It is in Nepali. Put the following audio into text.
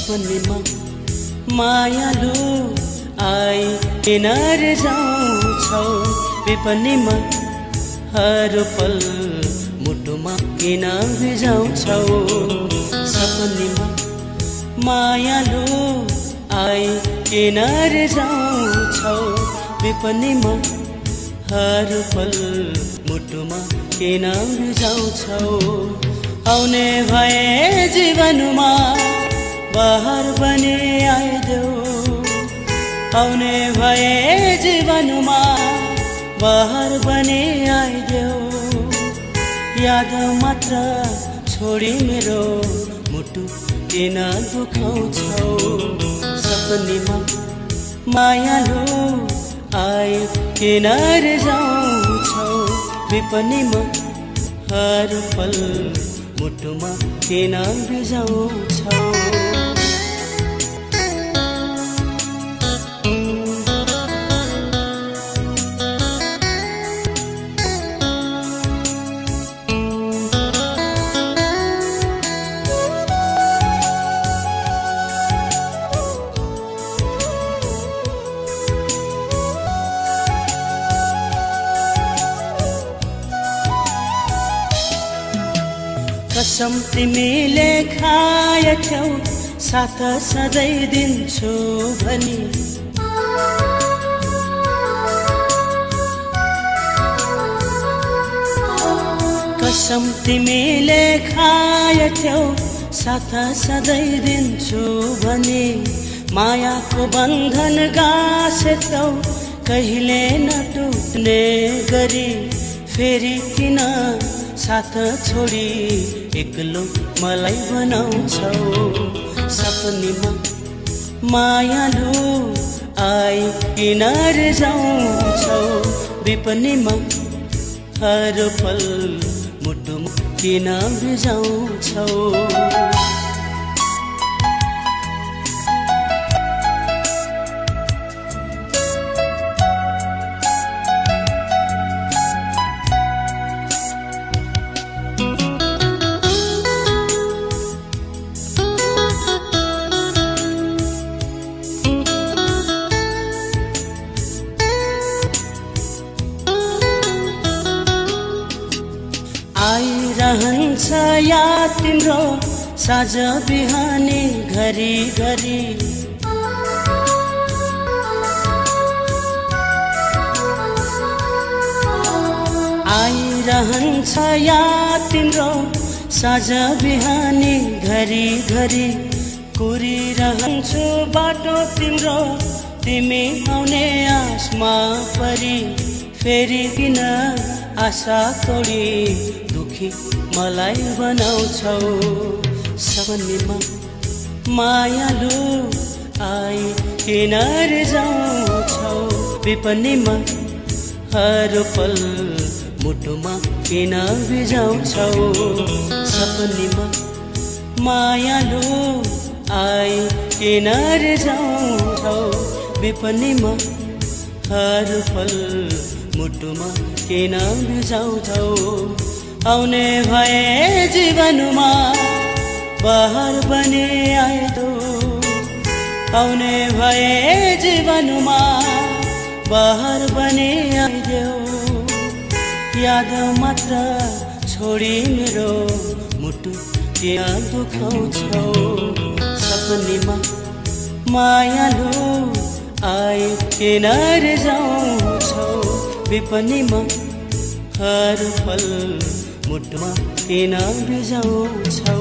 सपनीमा मायालु आई किन रिझाउँछौ विपनीमा हर पल मुटुमा किन रिझाउँछौ सपनीमा मायालु आई किन रिझाउँछौ विपनीमा हर पल मुटुमा किन रिझाउँछौ आउने भए जीवनमा बहार बने आइदेऊ आउने भए जीवनमा बहार बने आइदेऊ याद मात्र छोडी मेरो मुटु किन दुखाउँछौ सपनीमा मायालु आई किन रिझाउँछौ विपनीमा हर पल मुटुमा किन रिझाउँछौ कसम तिमीले खाएथ्यौ साथ सधैँ दिन्छु भनी कसम तिमीले खाएथ्यौ साथ सधैँ दिन्छु भनी मायाको बन्धन गाँसेथ्यौ कहिले नटुट्ने गरी फेरि किन साथ छोडी एक्लो मलाई बनाउँछौ सपनीमा मायालु आई किन रिझाउँछौ विपनीमा हर पल मुटुमा किन रिझाउँछौ आइरहन्छ याद तिम्रो साँझ बिहानी घरी घरी आइरहन्छ याद तिम्रो साँझ बिहानी घरी घरी कुरिरहन्छु बाटो तिम्रो तिमी आउने आसमा परी फेरि किन आशा तोडी दुखी मलाई बनाउँछौ सपनीमा मायालु आई किन रिझाउँछौ विपनीमा हर पल मुटुमा किन रिझाउँछौ सपनीमा मायालु आई किन रिझाउँछौ विपनीमा हर पल मुटुमा किन रिझाउँछौ आउने भए जीवनमा बहार बने आइदेऊ आउने भए जीवनमा बहार बने आइदेऊ याद मात्र छोडी मेरो मुटु किन दुखाउँछौ सपनीमा मायालु आई किन रिझाउँछौ विपनीमा हर पल मुटुमा किन रिझाउँछौ